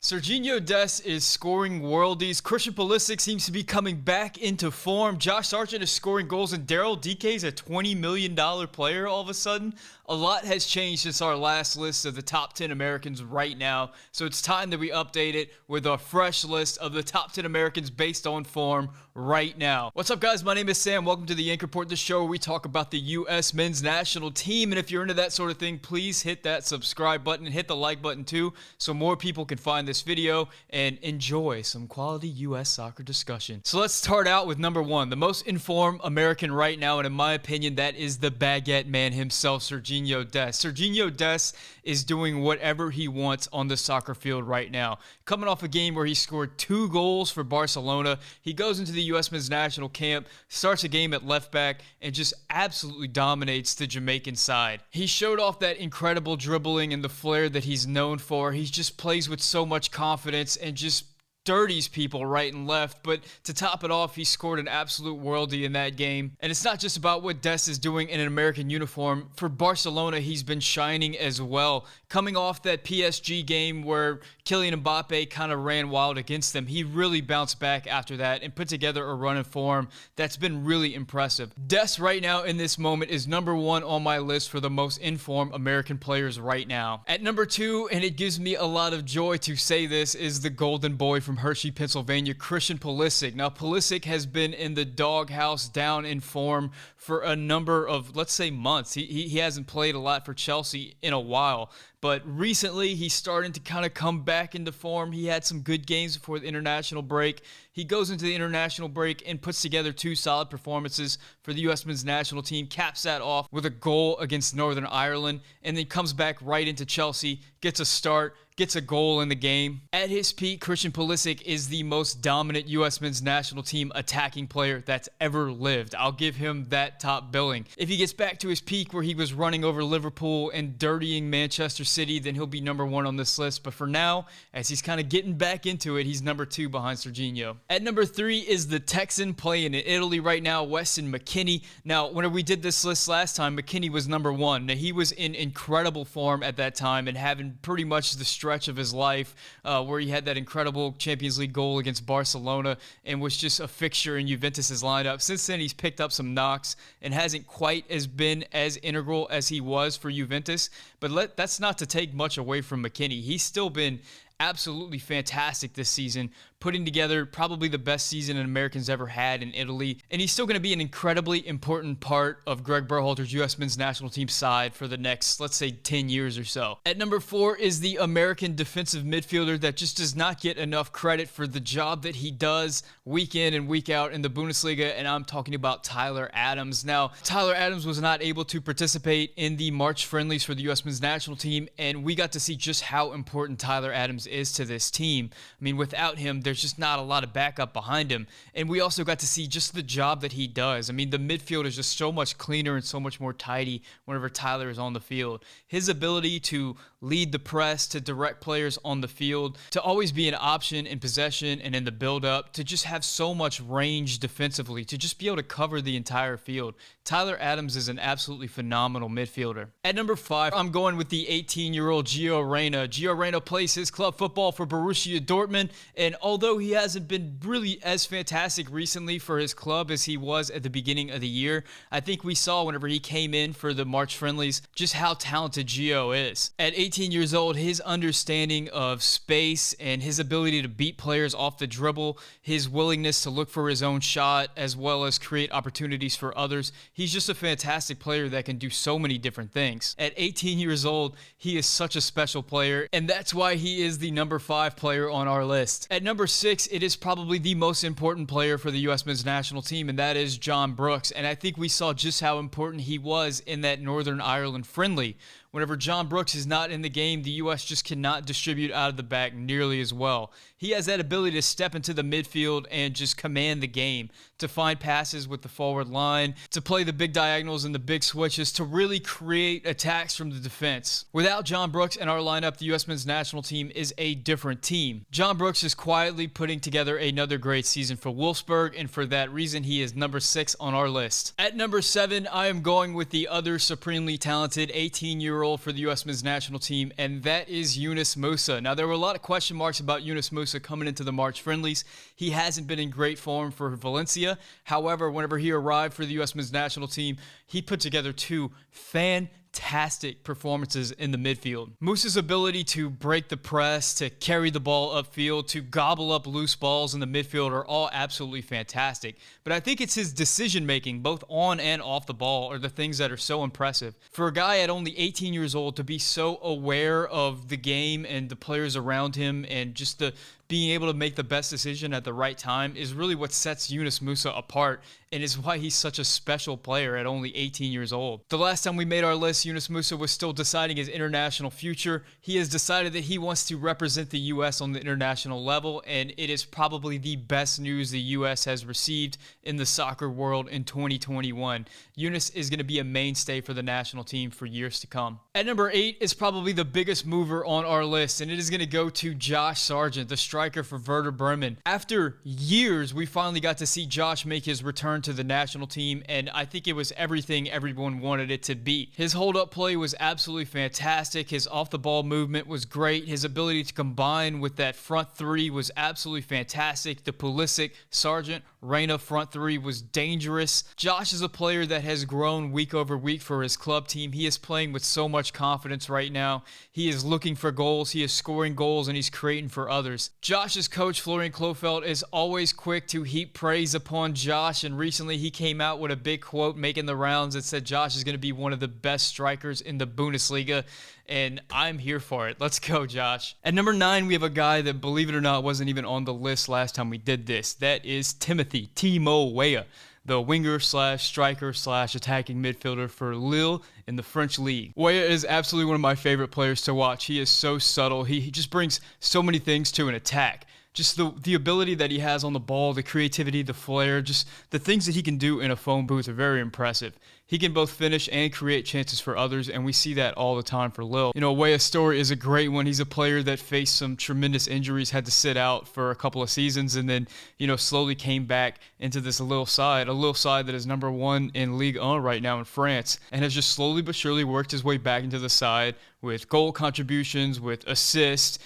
Serginho Dest is scoring worldies. Christian Pulisic seems to be coming back into form. Josh Sargent is scoring goals, and Daryl Dike is a $20 million player all of a sudden. A lot has changed since our last list of the top 10 Americans right now, so it's time that we update it with a fresh list of the top 10 Americans based on form right now. What's up, guys? My name is Sam. Welcome to the Yank Report, the show where we talk about the U.S. men's national team, and if you're into that sort of thing, please hit that subscribe button and hit the like button too, so more people can find this video and enjoy some quality U.S. soccer discussion. So let's start out with number one, the most informed American right now, and in my opinion, that is the baguette man himself, Serginho Dest. Serginho Dest is doing whatever he wants on the soccer field right now. Coming off a game where he scored 2 goals for Barcelona, he goes into the U.S. men's national camp, starts a game at left back, and just absolutely dominates the Jamaican side. He showed off that incredible dribbling and the flair that he's known for. He just plays with so much confidence and just dirties people right and left, but to top it off, he scored an absolute worldie in that game. And it's not just about what Dest is doing in an American uniform. For Barcelona, he's been shining as well. Coming off that PSG game where Kylian Mbappe kind of ran wild against them, he really bounced back after that and put together a run in form that's been really impressive. Dest right now in this moment is number one on my list for the most informed American players right now. At number 2, and it gives me a lot of joy to say this, is the golden boy from Hershey, Pennsylvania, Christian Pulisic. Now, Pulisic has been in the doghouse, down in form for a number of, let's say, months. He hasn't played a lot for Chelsea in a while, but recently he's starting to kind of come back into form. He had some good games before the international break. He goes into the international break and puts together 2 solid performances for the U.S. men's national team, caps that off with a goal against Northern Ireland, and then comes back right into Chelsea, gets a start, gets a goal in the game. At his peak, Christian Pulisic is the most dominant U.S. men's national team attacking player that's ever lived. I'll give him that top billing. If he gets back to his peak where he was running over Liverpool and dirtying Manchester City, then he'll be number 1 on this list. But for now, as he's kind of getting back into it, he's number 2 behind Serginho. At number 3 is the Texan playing in Italy right now, Weston McKennie. Now, when we did this list last time, McKennie was number 1. Now, he was in incredible form at that time and having pretty much the stretch of his life where he had that incredible Champions League goal against Barcelona and was just a fixture in Juventus's lineup. Since then, he's picked up some knocks and hasn't quite been as integral as he was for Juventus, but that's not to take much away from McKennie. He's still been absolutely fantastic this season, putting together probably the best season an American's ever had in Italy, and he's still going to be an incredibly important part of Greg Berhalter's U.S. men's national team side for the next, let's say, 10 years or so. At number 4 is the American defensive midfielder that just does not get enough credit for the job that he does week in and week out in the Bundesliga, and I'm talking about Tyler Adams. Now, Tyler Adams was not able to participate in the March friendlies for the U.S. men's national team, and we got to see just how important Tyler Adams is to this team. I mean, without him, there's just not a lot of backup behind him. And we also got to see just the job that he does. I mean, the midfield is just so much cleaner and so much more tidy whenever Tyler is on the field. His ability to lead the press, to direct players on the field, to always be an option in possession and in the build-up, to just have so much range defensively, to just be able to cover the entire field. Tyler Adams is an absolutely phenomenal midfielder. At number 5, I'm going with the 18-year-old Gio Reyna. Gio Reyna plays his club football for Borussia Dortmund, and although he hasn't been really as fantastic recently for his club as he was at the beginning of the year, I think we saw whenever he came in for the March friendlies just how talented Gio is. At 18 years old, his understanding of space and his ability to beat players off the dribble, his willingness to look for his own shot as well as create opportunities for others, he's just a fantastic player that can do so many different things. At 18 years old, he is such a special player, and that's why he is the number 5 player on our list. At number 6, it is probably the most important player for the U.S. men's national team, and that is John Brooks. And I think we saw just how important he was in that Northern Ireland friendly. Whenever John Brooks is not in the game, the U.S. just cannot distribute out of the back nearly as well. He has that ability to step into the midfield and just command the game, to find passes with the forward line, to play the big diagonals and the big switches, to really create attacks from the defense. Without John Brooks in our lineup, the U.S. men's national team is a different team. John Brooks is quietly putting together another great season for Wolfsburg, and for that reason, he is number 6 on our list. At number 7, I am going with the other supremely talented 18-year-old 5-year-old for the U.S. men's national team, and that is Yunus Musah. Now, there were a lot of question marks about Yunus Musah coming into the March friendlies. He hasn't been in great form for Valencia. However, whenever he arrived for the U.S. men's national team, he put together two fantastic performances in the midfield. Musah's ability to break the press, to carry the ball upfield, to gobble up loose balls in the midfield are all absolutely fantastic. But I think it's his decision making, both on and off the ball, are the things that are so impressive. For a guy at only 18 years old to be so aware of the game and the players around him and just the being able to make the best decision at the right time is really what sets Yunus Musah apart and is why he's such a special player at only 18 years old. The last time we made our list, Yunus Musah was still deciding his international future. He has decided that he wants to represent the U.S. on the international level, and it is probably the best news the U.S. has received in the soccer world in 2021. Yunus is going to be a mainstay for the national team for years to come. At number 8 is probably the biggest mover on our list, and it is going to go to Josh Sargent, the striker for Werder Bremen. After years, we finally got to see Josh make his return to the national team, and I think it was everything everyone wanted it to be. His hold-up play was absolutely fantastic. His off-the-ball movement was great. His ability to combine with that front three was absolutely fantastic. The Pulisic, Sargent, Reyna front three was dangerous. Josh is a player that has grown week over week for his club team. He is playing with so much confidence right now. He is looking for goals. He is scoring goals, and he's creating for others. Josh's coach, Florian Klofeld, is always quick to heap praise upon Josh, and recently he came out with a big quote making the rounds that said Josh is going to be one of the best strikers in the Bundesliga, and I'm here for it. Let's go, Josh. At number 9, we have a guy that, believe it or not, wasn't even on the list last time we did this. That is Timo Weah, the winger/striker/attacking midfielder for Lille in the French league. Weah is absolutely one of my favorite players to watch. He is so subtle. He just brings so many things to an attack. Just the ability that he has on the ball, the creativity, the flair, just the things that he can do in a phone booth are very impressive. He can both finish and create chances for others, and we see that all the time for Lille. You know, Weah's story is a great one. He's a player that faced some tremendous injuries, had to sit out for a couple of seasons, and then, you know, slowly came back into this Lille side, a Lille side that is number 1 in Ligue 1 right now in France, and has just slowly but surely worked his way back into the side with goal contributions, with assists,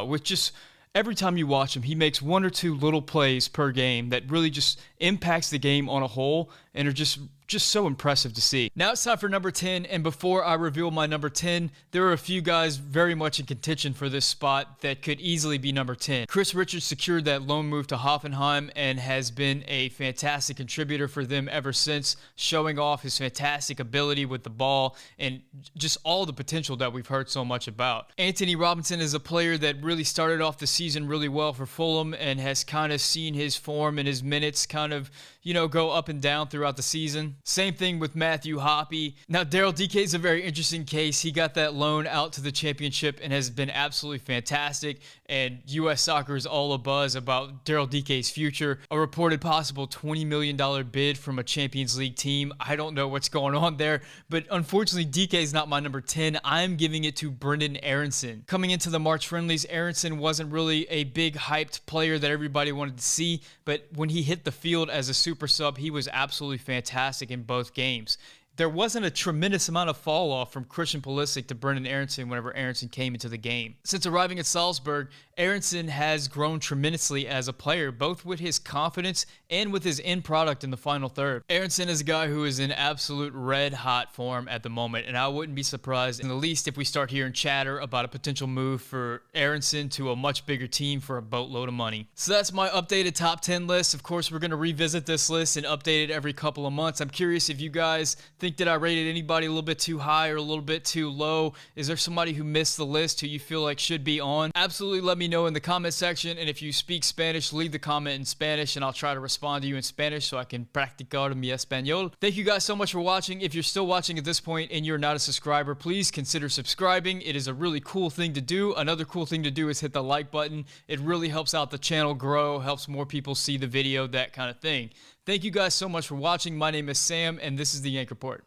with just... Every time you watch him, he makes 1 or 2 little plays per game that really just impacts the game on a whole and are just so impressive to see. Now it's time for number 10, and before I reveal my number 10, there are a few guys very much in contention for this spot that could easily be number 10. Chris Richards secured that loan move to Hoffenheim and has been a fantastic contributor for them ever since, showing off his fantastic ability with the ball and just all the potential that we've heard so much about. Anthony Robinson is a player that really started off the season really well for Fulham and has kind of seen his form and his minutes kind of, you know, go up and down throughout the season. Same thing with Matthew Hoppe. Now, Daryl Dike is a very interesting case. He got that loan out to the championship and has been absolutely fantastic. And U.S. soccer is all abuzz about Daryl Dike's future. A reported possible $20 million bid from a Champions League team. I don't know what's going on there, but unfortunately, Dike is not my number 10. I'm giving it to Brendan Aronson. Coming into the March friendlies, Aronson wasn't really a big hyped player that everybody wanted to see, but when he hit the field as a super sub, he was absolutely fantastic in both games. There wasn't a tremendous amount of fall off from Christian Pulisic to Brendan Aronson whenever Aronson came into the game. Since arriving at Salzburg, Aronson has grown tremendously as a player, both with his confidence and with his end product in the final third. Aronson is a guy who is in absolute red-hot form at the moment, and I wouldn't be surprised in the least if we start hearing chatter about a potential move for Aronson to a much bigger team for a boatload of money. So that's my updated top 10 list. Of course, we're going to revisit this list and update it every couple of months. I'm curious if you guys think that I rated anybody a little bit too high or a little bit too low. Is there somebody who missed the list who you feel like should be on? Absolutely let me know in the comment section, and if you speak Spanish, leave the comment in Spanish and I'll try to respond to you in Spanish so I can practicar mi español. Thank you guys so much for watching. If you're still watching at this point and you're not a subscriber, please consider subscribing. It is a really cool thing to do. Another cool thing to do is hit the like button. It really helps out the channel grow, helps more people see the video, that kind of thing. Thank you guys so much for watching. My name is Sam, and this is the Yank Report.